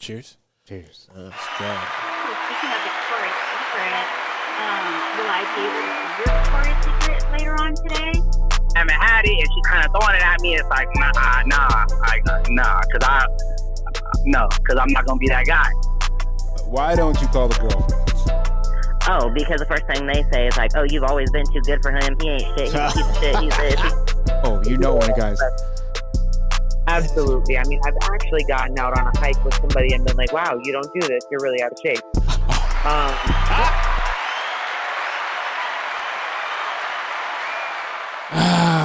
Cheers. Cheers. Strong. Speaking of Victoria's Secret, will I be able to see your Victoria's Secret later on today? I haven't had it, and she's kind of throwing it at me. It's like, because I'm not gonna be that guy. Why don't you call the girlfriends? Oh, because the first thing they say is like, "Oh, you've always been too good for him. He ain't shit. He's a piece of shit. He's this." Oh, you know when a guy's... Absolutely. I mean, I've actually gotten out on a hike with somebody and been like, "Wow, you don't do this. You're really out of shape."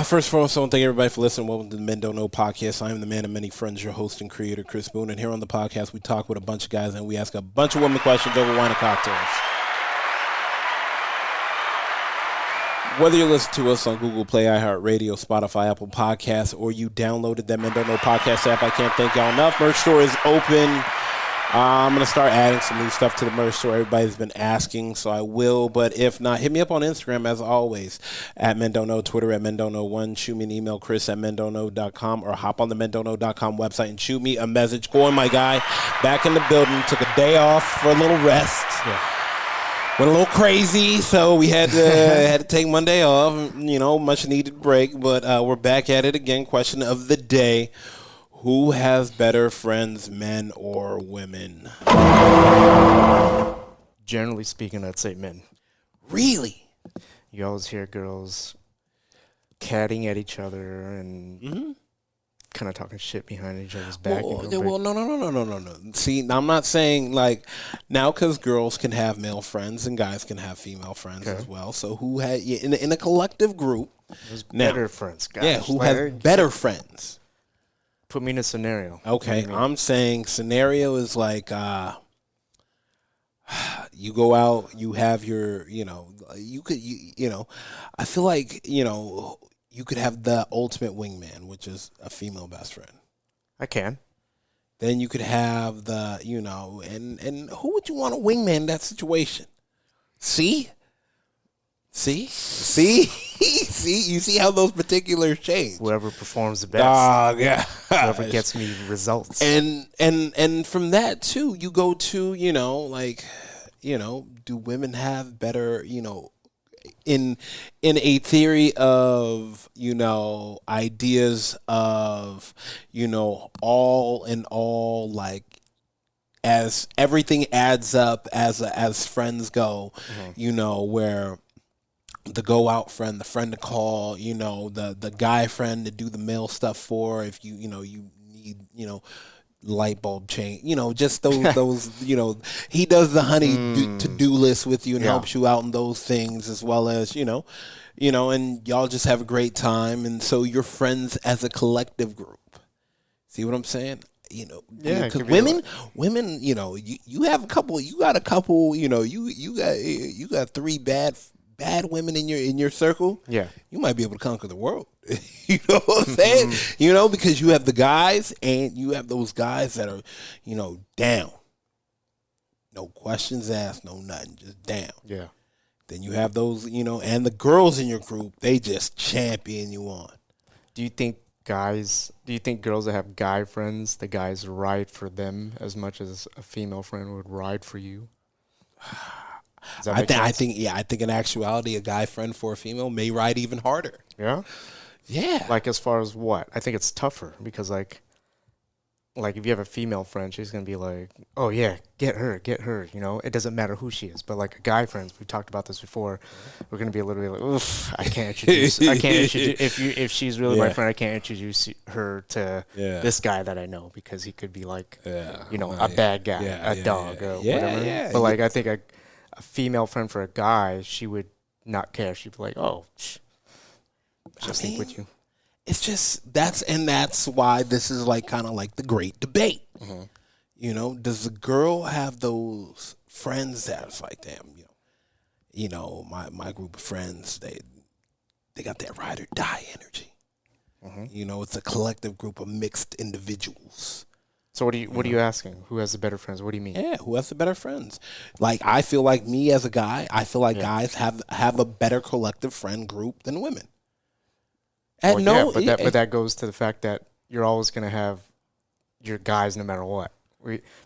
First of all, I want to thank everybody for listening. Welcome to the Men Don't Know podcast. I am the man of many friends, your host and creator, Chris Boone. And here on the podcast, we talk with a bunch of guys and we ask a bunch of women questions over wine and cocktails. Whether you listen to us on Google Play, iHeartRadio, Spotify, Apple Podcasts, or you downloaded that Men Don't Know podcast app, I can't thank y'all enough. Merch store is open. I'm going to start adding some new stuff to the merch store. Everybody's been asking, so I will. But if not, hit me up on Instagram, as always, at Men Don't Know, Twitter at Men Don't Know 1. Shoot me an email, Chris at mendontknow.com, or hop on the mendontknow.com website and shoot me a message. Going, my guy, back in the building. Took a day off for a little rest. Yeah. Went a little crazy, so we had to take Monday off. You know, much needed break. But we're back at it again. Question of the day. Who has better friends, men or women? Generally speaking, I'd say men. Really? You always hear girls catting at each other and kind of talking shit behind each other's back. No. See, I'm not saying like now because girls can have male friends and guys can have female friends as well. So who had in a collective group? There's better friends, guys. Yeah, who has better friends? Put me in a scenario. Okay, I'm saying scenario is like you go out, you have your, I feel like, you could have the ultimate wingman, which is a female best friend. I can. Then you could have the, and who would you want to wingman in that situation? See? You see how those particulars change. Whoever performs the best. Yeah. Whoever gets me results. And from that too, you go to, do women have better, in a theory of, ideas of, all in all, like, as everything adds up as friends go, where the go out friend, the friend to call, the guy friend to do the male stuff for, if you need, light bulb change, just those, he does the honey to-do list with you and helps you out in those things, as well as, and y'all just have a great time. And so you're friends as a collective group. See what I'm saying? Because women, you have a couple, you got 3 bad women in your circle. Yeah, you might be able to conquer the world. You know what I'm saying? Because you have the guys and you have those guys that are, down. No questions asked, no nothing, just down. Yeah. Then you have those, and the girls in your group, they just champion you on. Do you think girls that have guy friends, the guys ride for them as much as a female friend would ride for you? I think in actuality, a guy friend for a female may ride even harder. Yeah? Yeah. Like, as far as what? I think it's tougher because, like if you have a female friend, she's going to be like, oh, yeah, get her. It doesn't matter who she is. But, like, a guy friend, we've talked about this before, we're going to be a little bit like, oof, I can't introduce, if she's really my friend, I can't introduce her to this guy that I know because he could be like, a bad guy, a dog, or whatever. Yeah, but, like, I think a female friend for a guy, she would not care. She'd be like, oh, just think with you. It's just that's why this is like kind of like the great debate. Mm-hmm. Does the girl have those friends that's like, damn, my group of friends, they got that ride or die energy. Mm-hmm. It's a collective group of mixed individuals. So what are you asking? Who has the better friends? What do you mean? Yeah, who has the better friends? Like, I feel like me as a guy, I feel like guys have a better collective friend group than women. But that goes to the fact that you're always going to have your guys no matter what.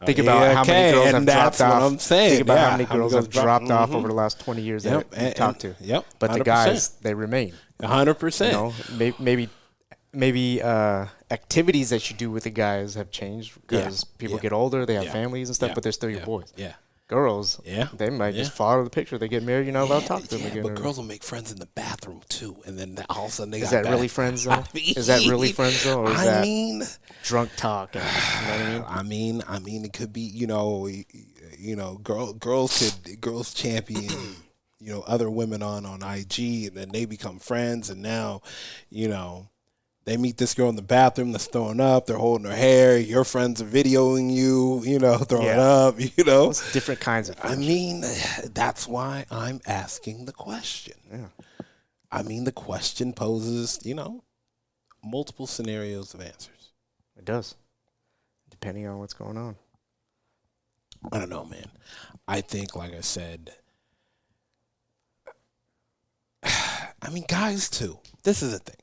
Think about how many girls have dropped off. I'm saying. Think about how many girls have dropped off mm-hmm. over the last 20 years that you talked to. Yep. But 100%. The guys, they remain. 100%. You know, maybe activities that you do with the guys have changed because people get older, they have families and stuff, but they're still your boys. Yeah. Girls, they might just follow the picture. They get married, you're not allowed to talk to them again. But girls will make friends in the bathroom too, and then all of a sudden they Is that really friends though? Is that really friends though, or is that drunk talk? You know what I mean? I mean, it could be girls champion other women on IG, and then they become friends, and now they meet this girl in the bathroom that's throwing up. They're holding her hair. Your friends are videoing you, throwing up, It's different kinds of friendship. I mean, that's why I'm asking the question. Yeah. I mean, the question poses, multiple scenarios of answers. It does, depending on what's going on. I don't know, man. I think, like I said, I mean, guys, too. This is the thing.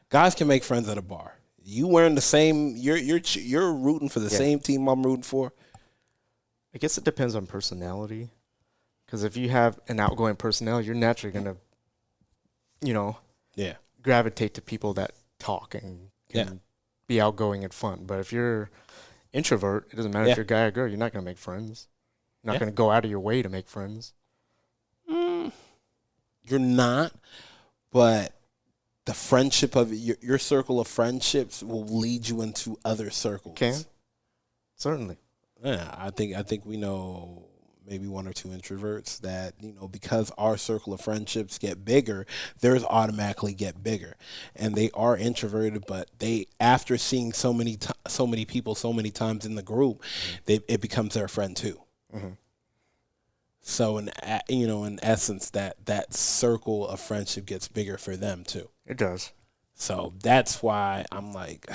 Guys can make friends at a bar. You wearing the same. You're rooting for the same team I'm rooting for. I guess it depends on personality. Because if you have an outgoing personality, you're naturally gonna, gravitate to people that talk and can be outgoing and fun. But if you're introvert, it doesn't matter if you're a guy or girl. You're not gonna make friends. You're not gonna go out of your way to make friends. You're not, but the friendship of your circle of friendships will lead you into other circles. Can certainly. Yeah, I think we know maybe one or two introverts that because our circle of friendships get bigger, theirs automatically get bigger, and they are introverted, but they after seeing so many people so many times in the group, it becomes their friend too. Mm-hmm. So in essence, that circle of friendship gets bigger for them too. It does. So that's why I'm like,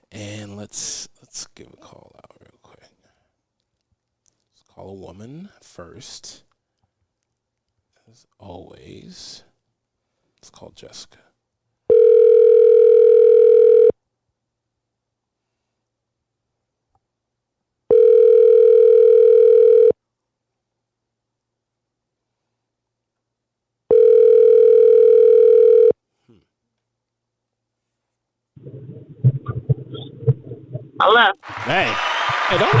and let's give a call out real quick. Let's call a woman first, as always. Let's call Jessica. Hello. Hey, don't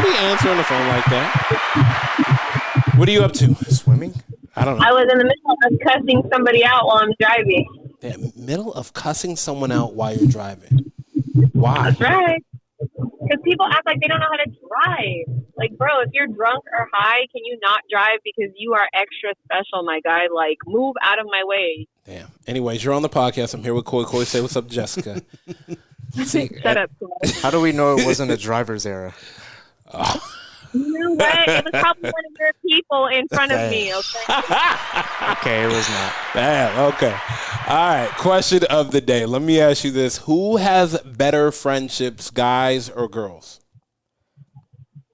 be answering the phone like that. What are you up to? Swimming? I don't know. I was in the middle of cussing somebody out while I'm driving. The middle of cussing someone out while you're driving. Why? That's right. Because people act like they don't know how to drive. Like, bro, if you're drunk or high, can you not drive because you are extra special, my guy? Like, move out of my way. Damn. Anyways, you're on the podcast. I'm here with Koi. Koi, say what's up, Jessica. See, Shut up. How do we know it wasn't a driver's error? You know what? It was probably one of your people in front of me, okay? Okay, it was not. Damn, okay. All right, question of the day. Let me ask you this. Who has better friendships, guys or girls?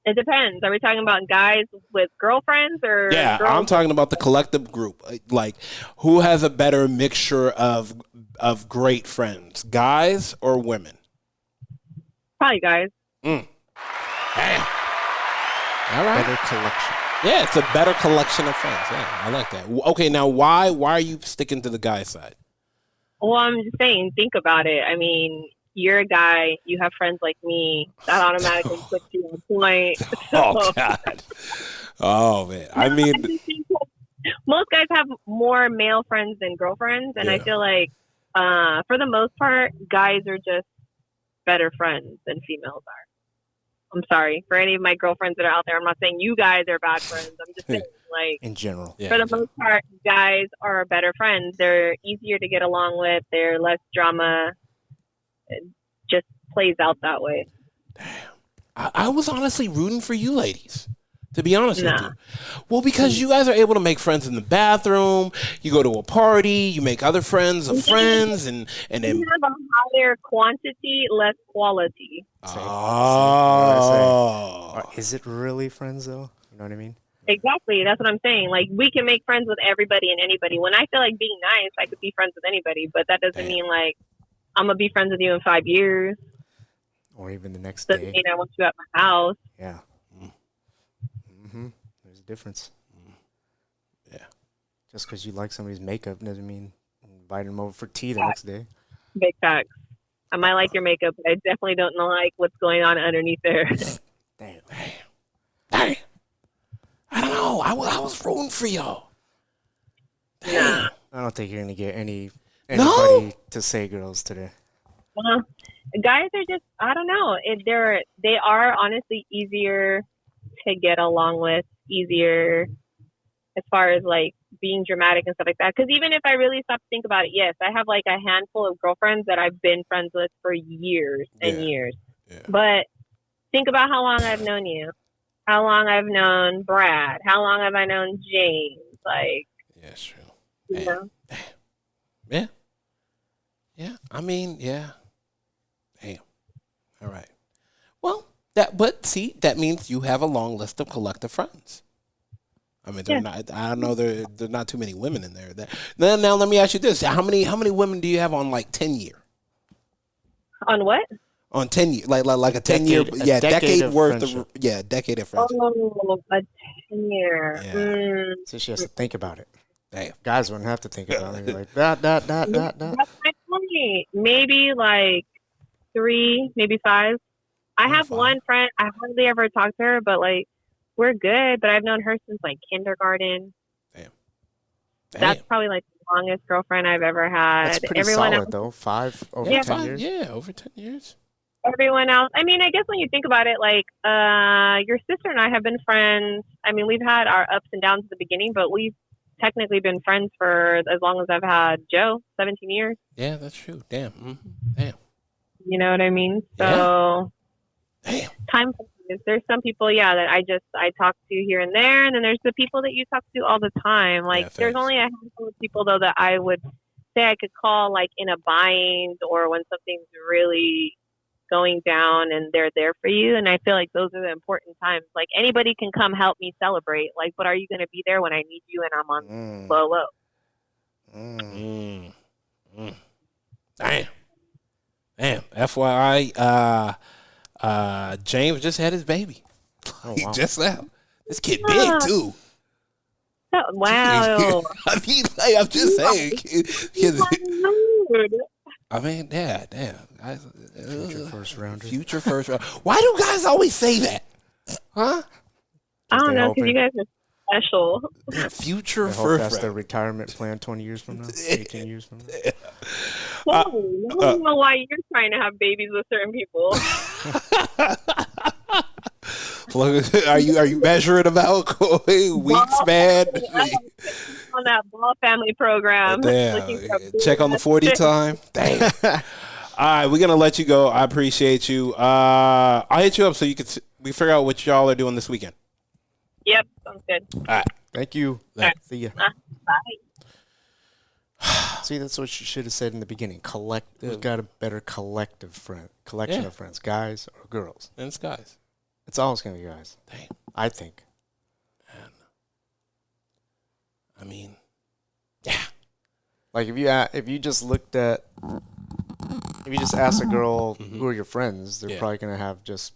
It depends. Are we talking about guys with girlfriends or Yeah, girls? I'm talking about the collective group. Like, who has a better mixture of great friends, guys or women? Probably guys. Damn. All right. Better collection. Yeah, it's a better collection of friends. Yeah, I like that. Okay, now why are you sticking to the guy side? Well, I'm just saying, think about it. I mean, you're a guy, you have friends like me, that automatically puts you on point. Oh, God. Oh, man. I mean, most guys have more male friends than girlfriends, and I feel like for the most part, guys are just better friends than females are. I'm sorry for any of my girlfriends that are out there. I'm not saying you guys are bad friends. I'm just saying, like, in general. for the most part, guys are better friends. They're easier to get along with. They're less drama. It just plays out that way. Damn. I was honestly rooting for you ladies, to be honest with you. Well, because you guys are able to make friends in the bathroom. You go to a party. You make other friends of friends. And then you have a higher quantity, less quality. Oh. Is it really friends, though? You know what I mean? Exactly. That's what I'm saying. Like, we can make friends with everybody and anybody. When I feel like being nice, I could be friends with anybody. But that doesn't mean, like, I'm going to be friends with you in 5 years. or even the next Doesn't day. mean I want you at my house. Yeah. There's a difference. Yeah. Just because you like somebody's makeup doesn't mean invite them over for tea the next day. Big facts. I might like your makeup, but I definitely don't like what's going on underneath there. Damn. Hey, I don't know. I was rooting for y'all. Nah. I don't think you're gonna get anybody to say girls today. Well, guys are just, I don't know. They are honestly easier to get along with, easier as far as like being dramatic and stuff like that. Because even if I really stop to think about it, yes, I have like a handful of girlfriends that I've been friends with for years and years. Yeah. But think about how long I've known you, how long I've known Brad, how long have I known James? Like, yeah, it's true. you know? Yeah. Yeah. I mean, yeah. Damn. All right. Well, that means you have a long list of collective friends. I mean, I don't know. There's not too many women in there. Now, let me ask you this: How many women do you have on like 10-year? On what? On 10 year, like a 10-year, decade worth of decade of friendship. Oh, a 10-year. Yeah. So she has to think about it. Damn. Guys wouldn't have to think about it. Like that. That's my point. Maybe like 3, maybe 5. I have 5. one friend. I hardly ever talk to her, but like we're good. But I've known her since like kindergarten. Damn. That's probably like the longest girlfriend I've ever had. That's pretty Everyone solid else, though. 5 over 10 years. Yeah, over 10 years. Everyone else. I mean, I guess when you think about it, like your sister and I have been friends. I mean, we've had our ups and downs at the beginning, but we've technically been friends for as long as I've had Joe, 17 years. Yeah, that's true. Damn. Mm-hmm. Damn. You know what I mean? So, Damn. Time flies. There's some people, that I talk to here and there, and then there's the people that you talk to all the time. Like, there's only a handful of people though that I would say I could call like in a bind or when something's really going down and they're there for you. And I feel like those are the important times. Like anybody can come help me celebrate. Like, but are you going to be there when I need you and I'm on low? Damn. FYI, James just had his baby. Just now. This kid big too. Oh, wow. I mean, like, I'm just saying. I mean, yeah, damn. Future first rounder. Future first rounder. Why do guys always say that? Huh? I don't know, because you guys are special. Yeah, future I hope first that's their rounder. retirement plan 20 years from now, 18 years from now. I don't know why you're trying to have babies with certain people. Are you measuring about weeks, On that ball family program. Damn. Check on the 40 time. Damn. All right, we're gonna let you go. I appreciate you. I'll hit you up so we figure out what y'all are doing this weekend. Yep, sounds good. All right. Thank you. Right. See ya. Bye. See, that's what you should have said in the beginning. We've got a better collection of friends, guys or girls. And it's guys. It's always gonna be guys. Damn. I think. And I mean, yeah. Like if you just asked a girl who are your friends, they're probably gonna have just,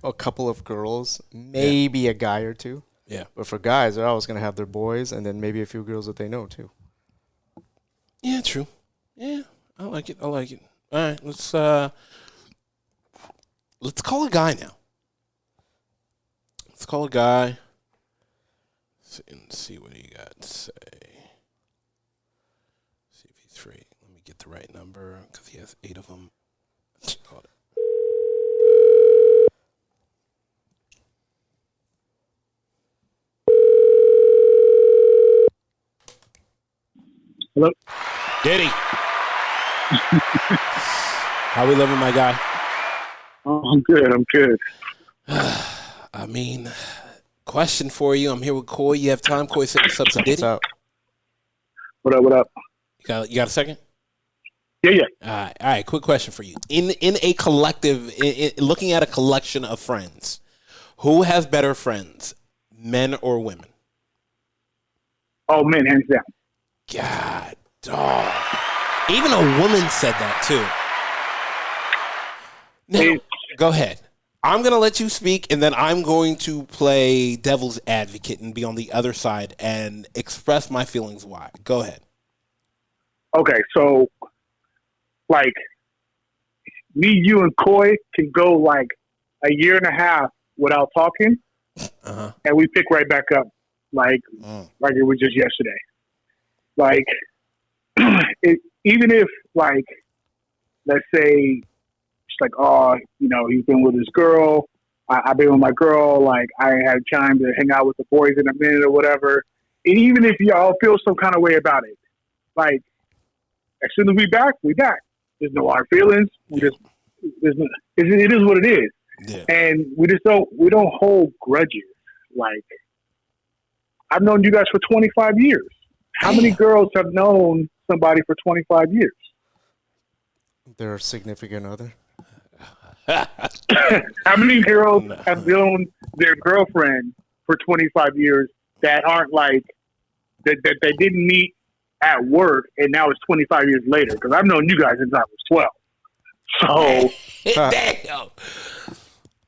a couple of girls, maybe a guy or two. Yeah. But for guys, they're always gonna have their boys and then maybe a few girls that they know too. Yeah, true. Yeah, I like it. All right, let's call a guy now. Let's call a guy and see what he got to say. See if he's free. Let me get the right number because he has 8 of them. Let's call it. Hello? Diddy. How we living, my guy? Oh, I'm good. I mean, question for you. I'm here with Coy. You have time? Coy, what's up to Diddy? What's up? What up? You got a second? Yeah. All right. Quick question for you. In a collective, looking at a collection of friends, who has better friends, men or women? Oh, men, hands down. God, dog. Even a woman said that too. Now, go ahead. I'm going to let you speak, and then I'm going to play devil's advocate and be on the other side and express my feelings why. Go ahead. Okay, so like me, you, and Coy can go like a year and a half without talking, and we pick right back up like it was just yesterday. Like even if like let's say it's like, oh, he's been with his girl. I've been with my girl. Like I had time to hang out with the boys in a minute or whatever. And even if y'all feel some kind of way about it, like as soon as we back. There's no hard feelings. It is what it is. Yeah. And we don't hold grudges. Like I've known you guys for 25 years. How many girls have known somebody for 25 years? Their significant other. How many girls have known their girlfriend for 25 years that aren't like that they didn't meet at work and now it's 25 years later? Because I've known you guys since I was 12. So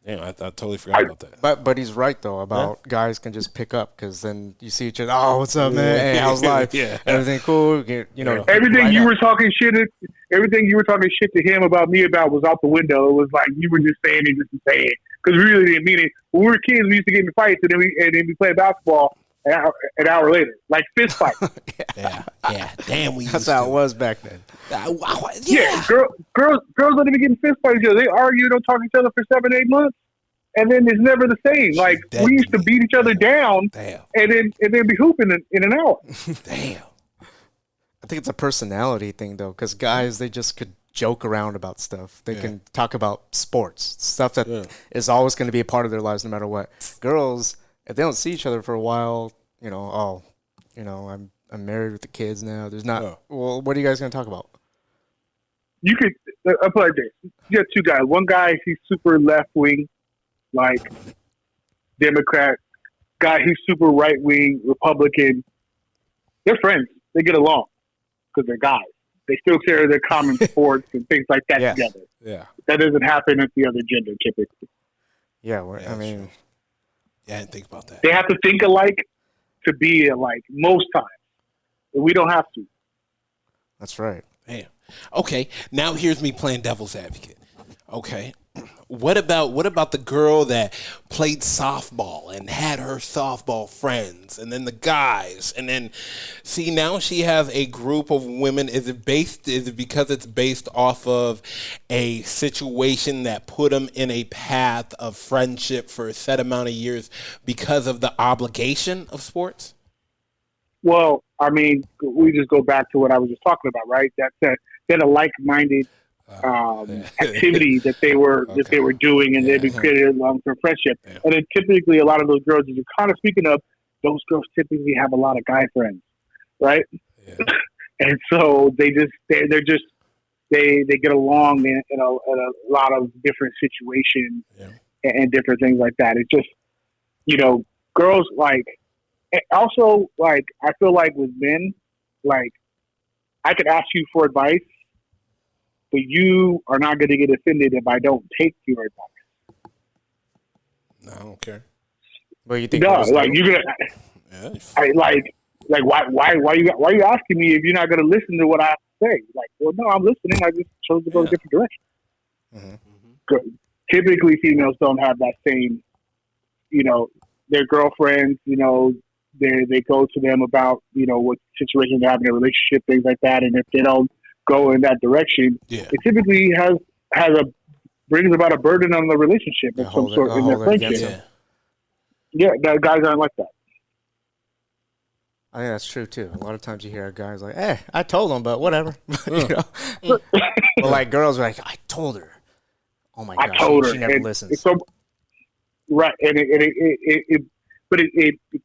damn, I totally forgot about that. But he's right though about guys can just pick up because then you see each other. Oh, what's up, man? Hey, how's life? Everything cool? Everything you were talking shit to him about me about was out the window. It was like you were just saying it just to say it because we really didn't mean it. When we were kids, we used to get in fights and then we play basketball an hour later, like fist fight. yeah. Damn, that's how it was back then. Girls don't even get in fist fights. They argue, don't talk to each other for 7-8 months, and then it's never the same. Like we used to beat each other down, and then be hooping in an hour. Damn. I think it's a personality thing though, because guys they just could joke around about stuff. They can talk about sports, stuff that is always going to be a part of their lives no matter what. Girls, if they don't see each other for a while, I'm married with the kids now. There's not. Well, what are you guys going to talk about? You could. I'll put it like this. You got two guys. One guy, he's super left wing, like Democrat. Guy, he's super right wing, Republican. They're friends. They get along because they're guys. They still share their common sports and things like that together. Yeah, that doesn't happen with the other gender typically. Yeah, I mean. Yeah, I didn't think about that. They have to think alike to be alike most times. But we don't have to. That's right. Damn. Okay, now here's me playing devil's advocate. Okay. What about the girl that played softball and had her softball friends and then the guys and then see now she has a group of women. Is it because it's based off of a situation that put them in a path of friendship for a set amount of years because of the obligation of sports? Well, I mean, we just go back to what I was just talking about, right? That's a like-minded activity that they were doing, and they've created a long-term friendship. Yeah. And then typically, a lot of those girls that you're kind of speaking of, those girls typically have a lot of guy friends, right? Yeah. And so they get along in a lot of different situations and different things like that. It's just girls like. Also, like I feel like with men, like I could ask you for advice. But you are not going to get offended if I don't take your advice. No, I don't care. Well, you think? No, like you're gonna. Why are you asking me if you're not going to listen to what I have to say? Like, well, no, I'm listening. I just chose to go a different direction. Mm-hmm. Typically, females don't have that same. Their girlfriends. They go to them about what situation they have in a relationship, things like that, and if they don't go in that direction, it typically brings about a burden on the relationship of some sort in their friendship. Yeah, guys aren't like that. I think that's true too. A lot of times you hear guys like, "Hey, I told him, but whatever." But like girls are like, "I told her." Oh my gosh, she never listens. Right, and it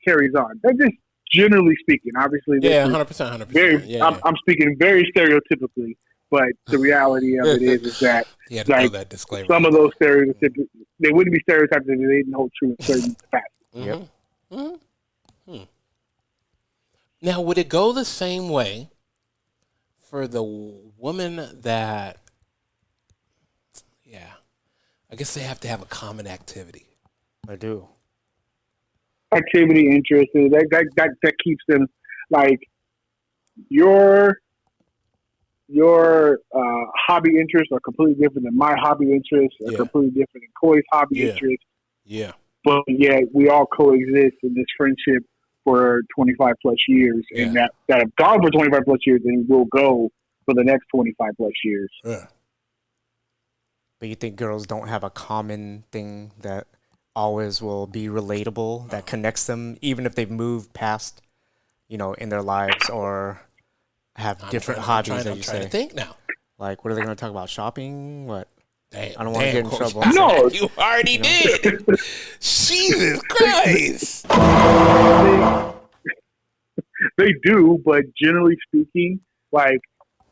carries on. That's just generally speaking. Obviously, 100%. I'm speaking very stereotypically, but the reality of it is that like that disclaimer. Some of those stereotypes they wouldn't be stereotypes if they didn't hold true in certain capacity. Yep. Mm-hmm. Now, would it go the same way for the woman that, I guess they have to have a common activity. I do. Activity, interest, that keeps them like your hobby interests are completely different than my hobby interests, are completely different than Coy's hobby interests. Yeah. But yet we all coexist in this friendship for 25 plus years, and that have gone for 25 plus years and will go for the next 25 plus years. Yeah. But you think girls don't have a common thing that always will be relatable, that connects them, even if they've moved past, in their lives or have different hobbies, as you say? I'm trying to think now. Like, what are they going to talk about? Shopping? What? Damn, I don't want to get in trouble. No, you already did. Jesus Christ. They do, but generally speaking, like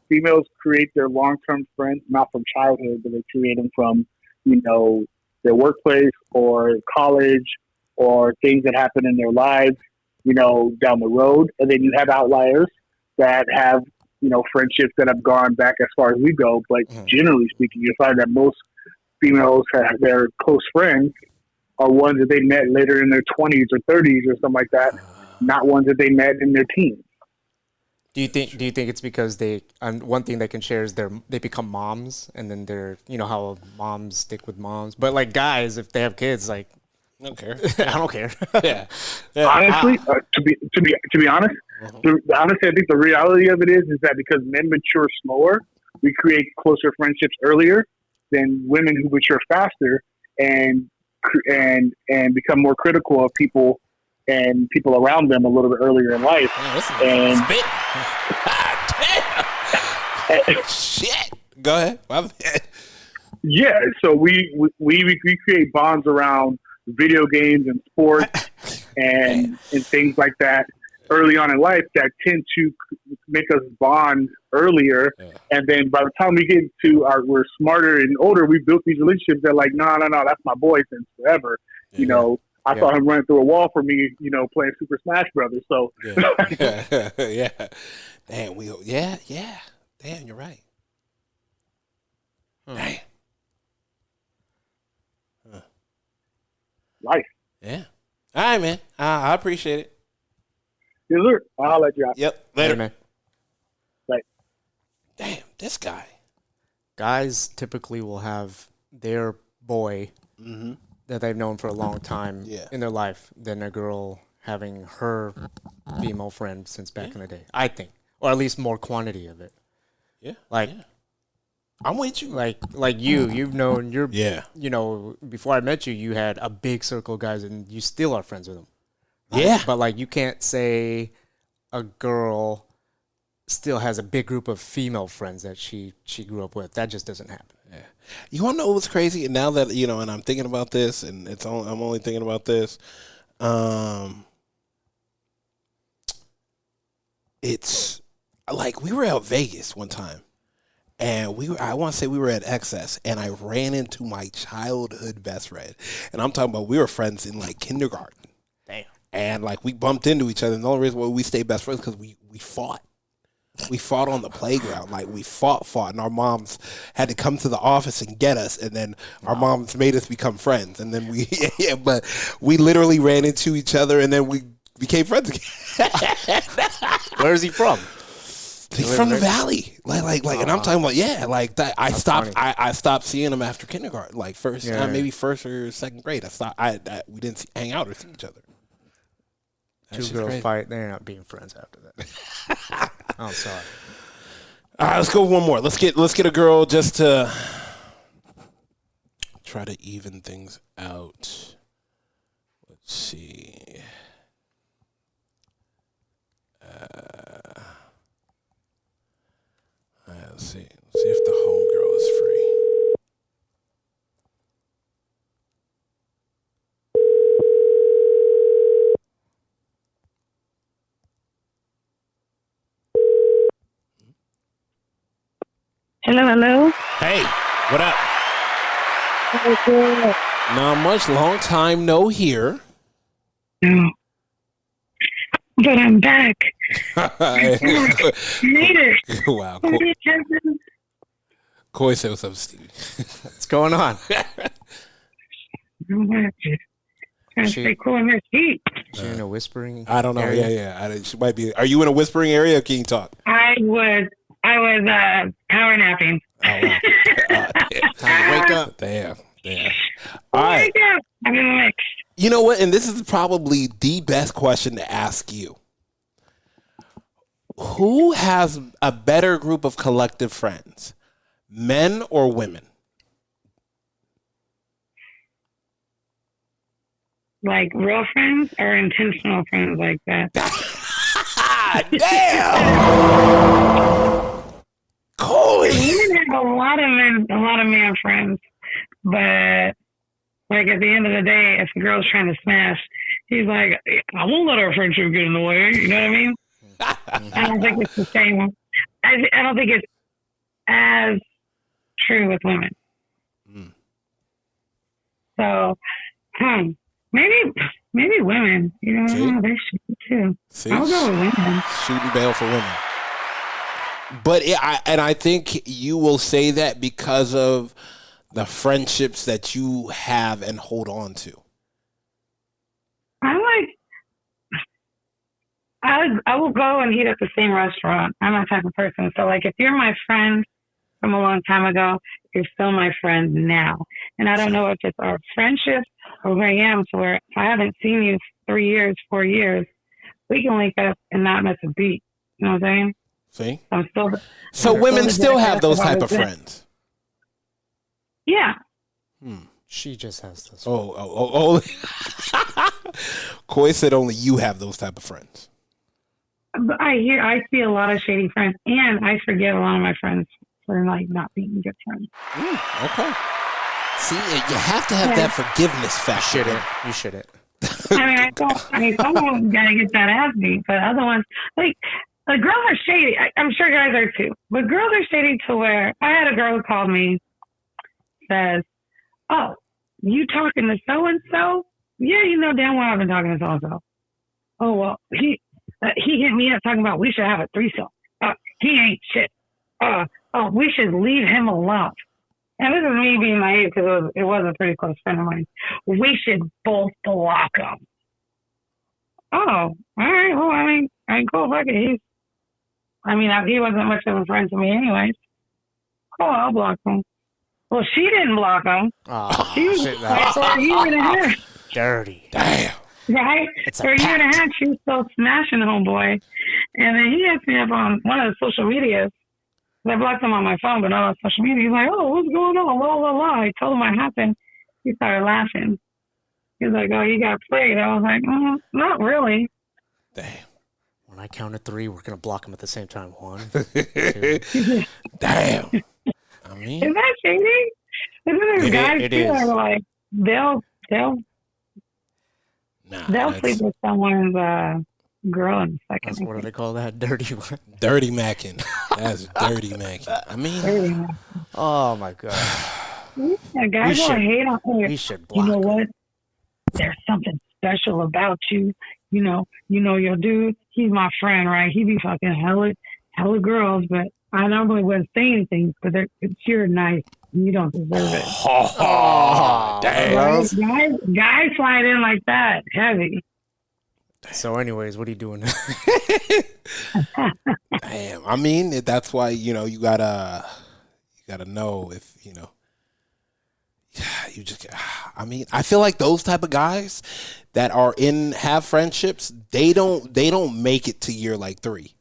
females create their long-term friends not from childhood, but they create them from, their workplace or college or things that happen in their lives, down the road. And then you have outliers that have, friendships that have gone back as far as we go. But generally speaking, you find that most females have their close friends are ones that they met later in their 20s or 30s or something like that, not ones that they met in their teens. Do you think it's because one thing they can share is they become moms, and then they're, how moms stick with moms, but like guys, if they have kids, like, I don't care. I don't care. Yeah. Honestly, to be honest, honestly, I think the reality of it is that because men mature slower, we create closer friendships earlier than women who mature faster and become more critical of people and people around them a little bit earlier in life. Man, damn. Shit. Go ahead. My bad. Yeah, so we create bonds around video games and sports and things like that early on in life that tend to make us bond earlier. And then by the time we get to we're smarter and older, we built these relationships that like, no, that's my boy since forever. I saw him running through a wall for me, playing Super Smash Brothers. So yeah. Damn, Damn, you're right. Damn. Life. Yeah. All right, man. I appreciate it. Yes, sir. I'll let you out. Yep. Later, man. Right. Damn, this guy. Guys typically will have their boy that they've known for a long time in their life than a girl having her female friend since back in the day, I think. Or at least more quantity of it. Yeah. Like, I'm with you. Like you've known before I met you, you had a big circle of guys and you still are friends with them. Yeah. But like, you can't say a girl still has a big group of female friends that she grew up with. That just doesn't happen. Yeah. You want to know what's crazy? And now that, and I'm thinking about this, and I'm only thinking about this. It's like we were out Vegas one time, and I want to say we were at XS, and I ran into my childhood best friend, and I'm talking about we were friends in like kindergarten. Damn. And like we bumped into each other, and the only reason why we stayed best friends because we fought. We fought on the playground. Like we fought, and our moms had to come to the office and get us, and then our moms made us become friends, and then but we literally ran into each other, and then we became friends again. Where is he from? He's from the Valley, like, and I'm talking about like that. I stopped seeing him after kindergarten, like maybe first or second grade. We didn't hang out or see each other. Two girls fight, they're not being friends after that. I'm sorry. All right, let's go with one more. Let's get a girl just to try to even things out. Let's see. Let's see. Let's see if the homegirl is free. Hello. Hey, what up? Not much. Long time no hear. No. But I'm back. Made it. Wow. Coy said, "What's up, Stevie?" What's going on? I'm just trying to stay cool in this heat. She in a whispering. I don't know. area? Yeah. She might be. Are you in a whispering area? Or can you talk? I was power napping. Oh, wow. Time to wake up. Damn. All right. Wake up. I'm in the mix. You know what? And this is probably the best question to ask you. Who has a better group of collective friends, men or women? Like real friends or intentional friends like that? Damn! Coy! Women have a lot of man friends, but like at the end of the day, if the girl's trying to smash, he's like, I won't let our friendship get in the way. You know what I mean? I don't think it's the same. I don't think it's as true with women. So, maybe women. You know, they should too. I'll go with women. Shooting bail for women. But I think you will say that because of the friendships that you have and hold on to. I will go and eat at the same restaurant. I'm that type of person. So, like, if you're my friend from a long time ago, you're still my friend now. And I don't know if it's our friendship or where I am, to where if I haven't seen you 3 years, 4 years, we can link up and not miss a beat. You know what I'm saying? See? So women still have those type of friends? Yeah. She just has this. Oh. Coy said only you have those type of friends. I see a lot of shady friends, and I forget a lot of my friends for like not being good friends. Okay. See, you have to have that forgiveness factor. You shouldn't. Someone gotta get that ass beat, but other ones, like, the girls are shady. I'm sure guys are too, but girls are shady to where I had a girl who called me, says, "Oh, you talking to so and so? Yeah, you know damn well I've been talking to so and so. Oh well, he hit me up talking about we should have a threesome. He ain't shit. We should leave him alone." And this is me being naive because it was a pretty close friend of mine. We should both block him. Oh, all right. Well, I mean, cool. Fuck it. He wasn't much of a friend to me anyways. Oh, I'll block him. Well, she didn't block him. Oh, she was shit, for a year and a half. Dirty. Damn. Right? For a year and a half, she was still smashing homeboy. And then he hits me up on one of the social medias. I blocked him on my phone, but not on social media. He's like, "Oh, what's going on? La, la, la." I told him what happened. He started laughing. He's like, "Oh, you got played." I was like, "Not really." Damn. When I count to 3, we're going to block them at the same time. 1, 2. Damn. I mean, is that shady? Isn't there guys too that are like, they'll sleep with someone's girl in a second. What do they call that? Dirty what? Dirty macking. That's dirty macking. I mean, oh my god. Yeah, guys want to hate on her. We should block. You know what? There's something special about you. You know your dude. He's my friend, right? He be fucking hella girls, but I normally wouldn't say anything. But you're nice. You don't deserve it. Oh, damn. Guys slide in like that, heavy. So, anyways, what are you doing? Damn. I mean, that's why you gotta know if you just. I mean, I feel like those type of guys that have friendships, they don't make it to year like 3.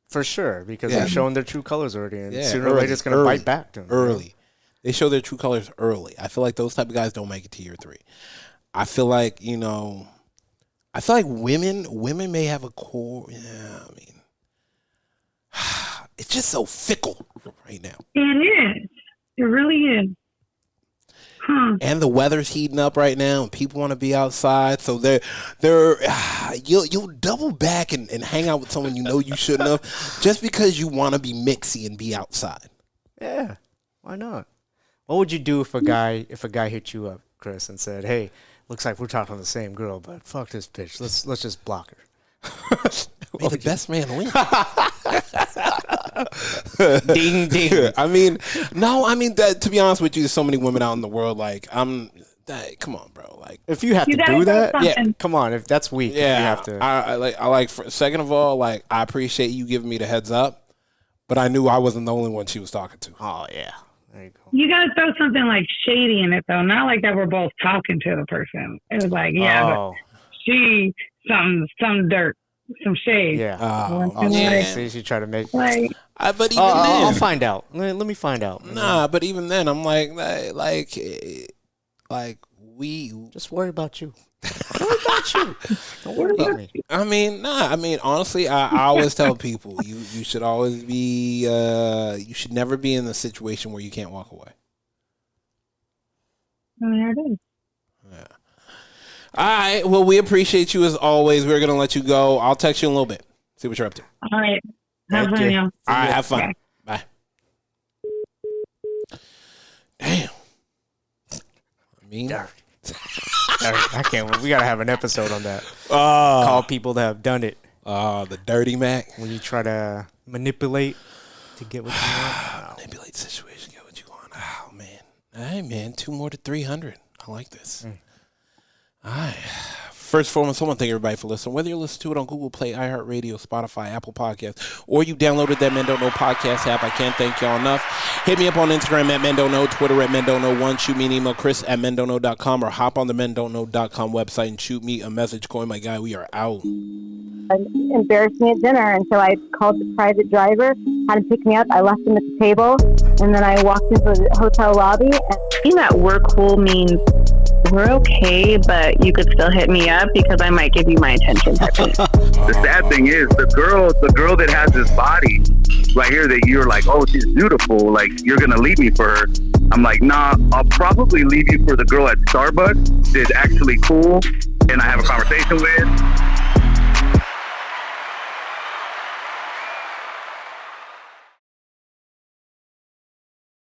For sure, because they're showing their true colors already, and sooner or early, later it's going to bite back to them. Early. They show their true colors early. I feel like those type of guys don't make it to year 3. I feel like, women may have a core. Yeah, I mean, it's just so fickle right now. It is. It really is. And the weather's heating up right now, and people want to be outside. So you'll double back and hang out with someone you shouldn't have, just because you want to be mixy and be outside. Yeah, why not? What would you do if a guy hit you up, Chris, and said, "Hey, looks like we're talking to the same girl, but fuck this bitch. Let's just block her." May the best man win. Ding ding. I mean, to be honest with you, there's so many women out in the world. Like, come on, bro. Like, if you have You to gotta do throw that, something. come on. If that's weak, yeah, you have to. I like. Second of all, like, I appreciate you giving me the heads up, but I knew I wasn't the only one she was talking to. Oh yeah, there you go. You gotta throw something like shady in it though, not like that we're both talking to the person. It was like, but she some dirt, some shade. Yeah. She tried to make. Like, but even then, I'll find out. Let me find out. Nah, but even then, I'm like we just worry about you. Worry about you. Don't worry about me. I mean, honestly, I always tell people you should always be you should never be in a situation where you can't walk away. there it is. Yeah. All right. Well, we appreciate you as always. We're gonna let you go. I'll text you in a little bit. See what you're up to. All right. Have fun, y'all. All right. Have fun. Bye. Damn. I mean, I can't. We gotta have an episode on that. Call people that have done it. The dirty Mac. When you try to manipulate to get what you want. Manipulate the situation, get what you want. Oh man. All right, man. 2 more to 300. I like this. All right. First and foremost, I want to thank everybody for listening. Whether you listen to it on Google Play, iHeartRadio, Spotify, Apple Podcasts, or you downloaded that Men Don't Know podcast app, I can't thank y'all enough. Hit me up on Instagram at Men Don't Know, Twitter at Men Don't Know 1. Shoot me an email, Chris@mendontknow.com, or hop on the mendontknow.com website and shoot me a message. Going, my guy, we are out. Embarrassed me at dinner, and so I called the private driver, had him pick me up. I left him at the table, and then I walked into the hotel lobby. And Saying that we're cool means we're okay, but you could still hit me up because I might give you my attention. The sad thing is, the girl that has this body right here that you're like, oh, she's beautiful, like you're gonna leave me for her. I'm like, nah, I'll probably leave you for the girl at Starbucks that's actually cool and I have a conversation with.